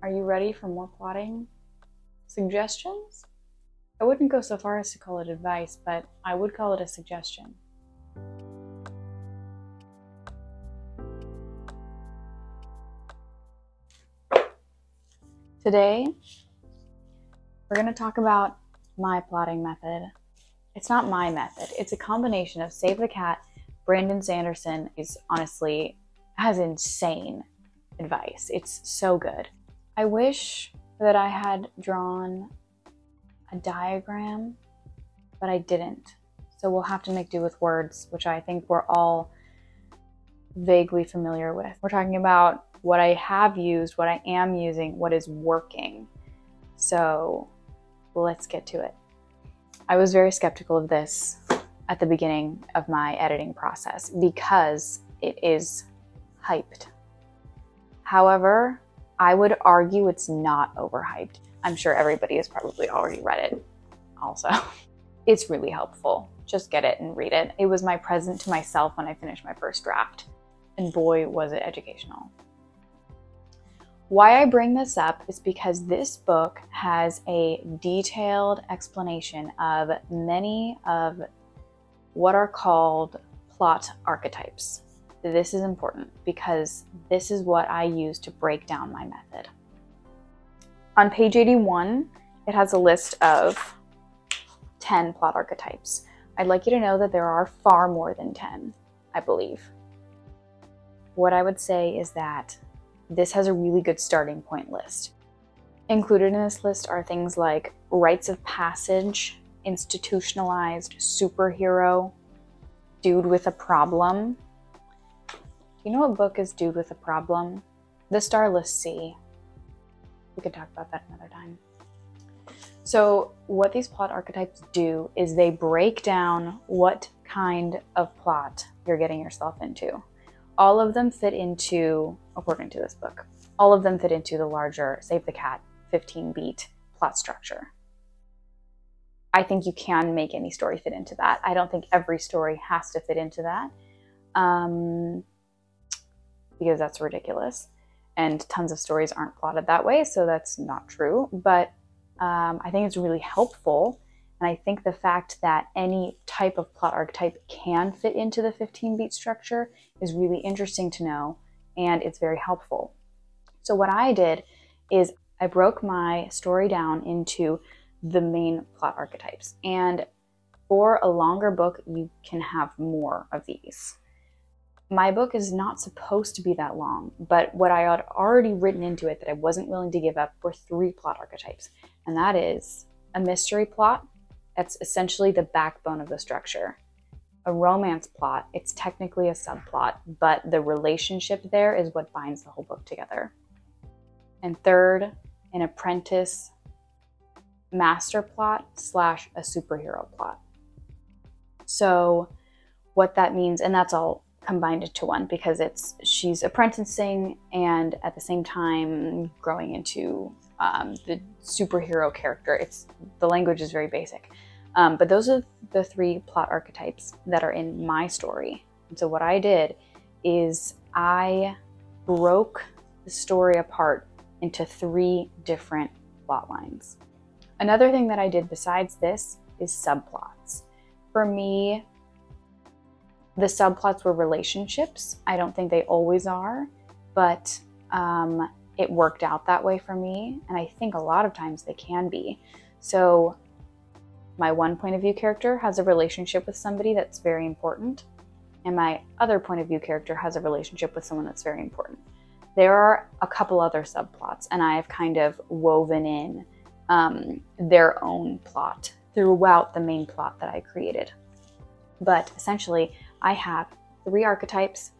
Are you ready for more plotting suggestions? I wouldn't go so far as to call it advice, but I would call it a suggestion. Today, we're going to talk about my plotting method. It's not my method. It's a combination of Save the Cat. Brandon Sanderson honestly has insane advice. It's so good. I wish that I had drawn a diagram, but I didn't. So we'll have to make do with words, which I think we're all vaguely familiar with. We're talking about what I have used, what I am using, what is working. So let's get to it. I was very skeptical of this at the beginning of my editing process because it is hyped. However, I would argue it's not overhyped. I'm sure everybody has probably already read it also. It's really helpful. Just get it and read it. It was my present to myself when I finished my first draft. And boy, was it educational. Why I bring this up is because this book has a detailed explanation of many of what are called plot archetypes. This is important because this is what I use to break down my method. On page 81, it has a list of 10 plot archetypes. I'd like you to know that there are far more than 10, I believe. What I would say is that this has a really good starting point list. Included in this list are things like rites of passage, institutionalized, superhero, dude with a problem. You know what book is Dude with a Problem? The Starless Sea. We could talk about that another time. So what these plot archetypes do is they break down what kind of plot you're getting yourself into. All of them fit into, according to this book, all of them fit into the larger Save the Cat 15-beat plot structure. I think you can make any story fit into that. I don't think every story has to fit into that. Because that's ridiculous. And tons of stories aren't plotted that way, so that's not true. But I think it's really helpful. And I think the fact that any type of plot archetype can fit into the 15-beat structure is really interesting to know, and it's very helpful. So what I did is I broke my story down into the main plot archetypes. And for a longer book, you can have more of these. My book is not supposed to be that long, but what I had already written into it that I wasn't willing to give up were 3 plot archetypes. And that is a mystery plot. That's essentially the backbone of the structure. A romance plot, it's technically a subplot, but the relationship there is what binds the whole book together. And third, an apprentice master plot / a superhero plot. So what that means, and that's all combined into one because she's apprenticing and at the same time growing into the superhero character. The language is very basic. But those are the 3 plot archetypes that are in my story. And so what I did is I broke the story apart into 3 different plot lines. Another thing that I did besides this is subplots. For me, the subplots were relationships. I don't think they always are, but it worked out that way for me. And I think a lot of times they can be. So my one point of view character has a relationship with somebody that's very important. And my other point of view character has a relationship with someone that's very important. There are a couple other subplots, and I have kind of woven in their own plot throughout the main plot that I created. But essentially, I have 3 archetypes,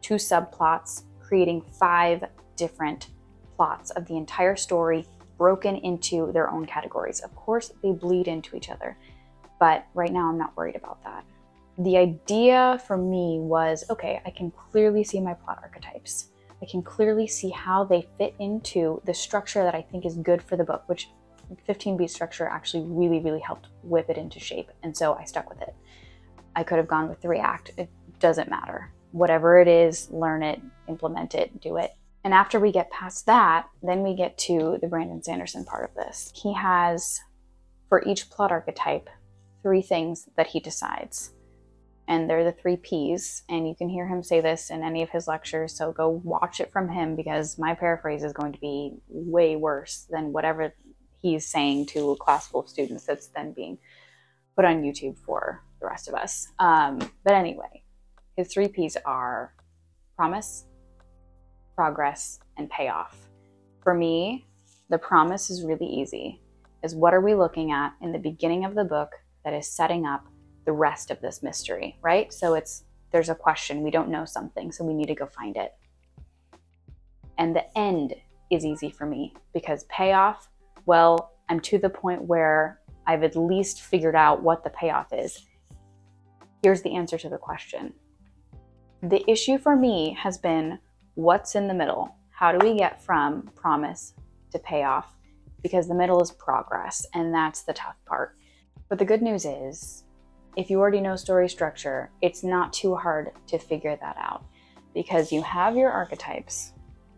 2 subplots, creating 5 different plots of the entire story broken into their own categories. Of course, they bleed into each other, but right now I'm not worried about that. The idea for me was, okay, I can clearly see my plot archetypes. I can clearly see how they fit into the structure that I think is good for the book, which 15-beat structure actually really, really helped whip it into shape. And so I stuck with it. I could have gone with 3-act. It doesn't matter. Whatever it is, learn it, implement it, do it. And after we get past that, then we get to the Brandon Sanderson part of this. He has, for each plot archetype, 3 things that he decides. And they're the 3 Ps, and you can hear him say this in any of his lectures, so go watch it from him, because my paraphrase is going to be way worse than whatever he's saying to a class full of students that's then being put on YouTube for the rest of us. But anyway, his 3 Ps are promise, progress, and payoff. For me, the promise is really easy. Is what are we looking at in the beginning of the book that is setting up the rest of this mystery, right? So there's a question, we don't know something, so we need to go find it. And the end is easy for me, because payoff, well, I'm to the point where I've at least figured out what the payoff is. Here's the answer to the question. The issue for me has been, what's in the middle? How do we get from promise to payoff? Because the middle is progress, and that's the tough part. But the good news is, if you already know story structure, it's not too hard to figure that out, because you have your archetypes.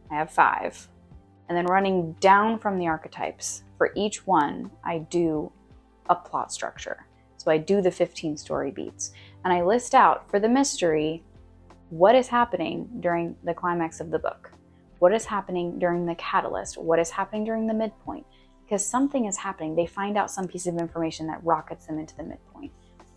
I have 5. And then running down from the archetypes, for each one, I do a plot structure. So I do the 15 story beats, and I list out for the mystery what is happening during the climax of the book, what is happening during the catalyst, what is happening during the midpoint, because something is happening. They find out some piece of information that rockets them into the midpoint.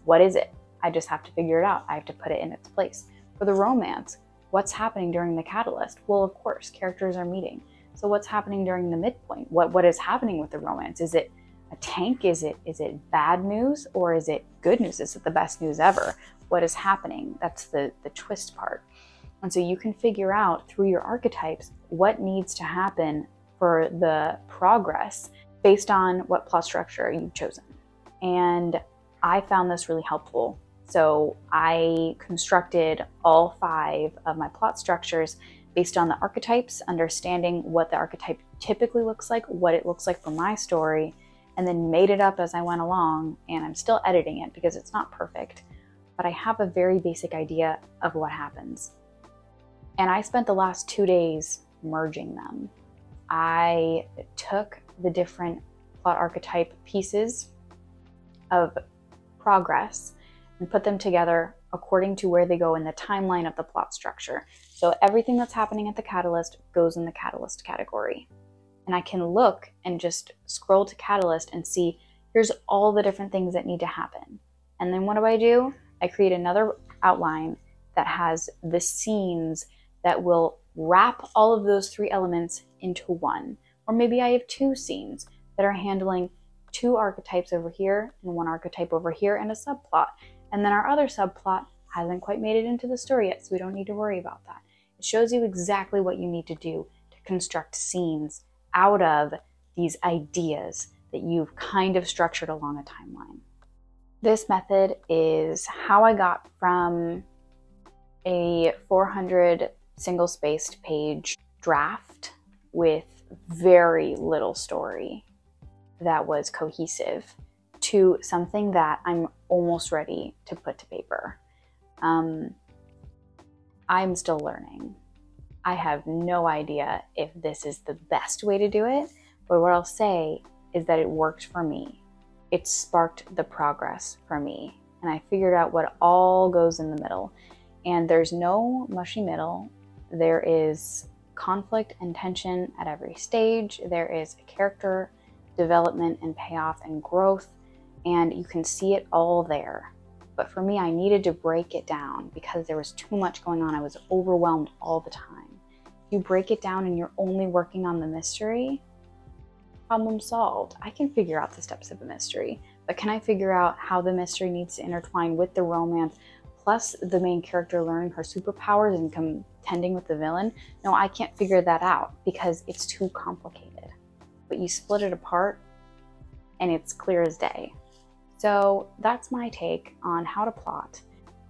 What is it? I just have to figure it out. I have to put it in its place. For the romance, what's happening during the catalyst? Well, of course, characters are meeting. So what's happening during the midpoint? What is happening with the romance? Is it a tank? Is it bad news, or is it good news? Is it the best news ever? What is happening? That's the twist part. And so you can figure out through your archetypes what needs to happen for the progress based on what plot structure you've chosen. And I found this really helpful. So I constructed all 5 of my plot structures based on the archetypes, understanding what the archetype typically looks like, what it looks like for my story, and then made it up as I went along. And I'm still editing it because it's not perfect, but I have a very basic idea of what happens. And I spent the last 2 days merging them. I took the different plot archetype pieces of progress and put them together according to where they go in the timeline of the plot structure. So everything that's happening at the catalyst goes in the catalyst category. And I can look and just scroll to catalyst and see, here's all the different things that need to happen. And then what do? I create another outline that has the scenes that will wrap all of those 3 elements into one. Or maybe I have 2 scenes that are handling 2 archetypes over here and 1 archetype over here and a subplot. And then our other subplot hasn't quite made it into the story yet, so we don't need to worry about that. It shows you exactly what you need to do to construct scenes out of these ideas that you've kind of structured along a timeline. This method is how I got from a 400 single-spaced page draft with very little story that was cohesive to something that I'm almost ready to put to paper. I'm still learning. I have no idea if this is the best way to do it, but what I'll say is that it worked for me. It sparked the progress for me, and I figured out what all goes in the middle. And there's no mushy middle. There is conflict and tension at every stage. There is character development and payoff and growth, and you can see it all there. But for me, I needed to break it down because there was too much going on. I was overwhelmed all the time. If you break it down and you're only working on the mystery, problem solved. I can figure out the steps of the mystery, but can I figure out how the mystery needs to intertwine with the romance, plus the main character learning her superpowers and contending with the villain? No, I can't figure that out because it's too complicated. But you split it apart and it's clear as day. So that's my take on how to plot.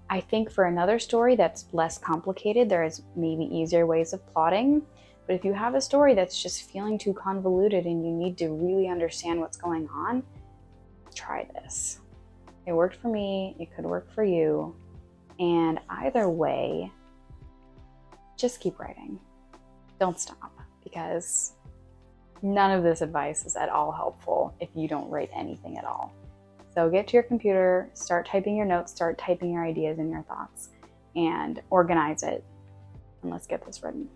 I think for another story that's less complicated, there is maybe easier ways of plotting. But if you have a story that's just feeling too convoluted and you need to really understand what's going on, try this. It worked for me, it could work for you. And either way, just keep writing. don't stop, because none of this advice is at all helpful if you don't write anything at all. So get to your computer, start typing your notes, start typing your ideas and your thoughts, and organize it, and let's get this written.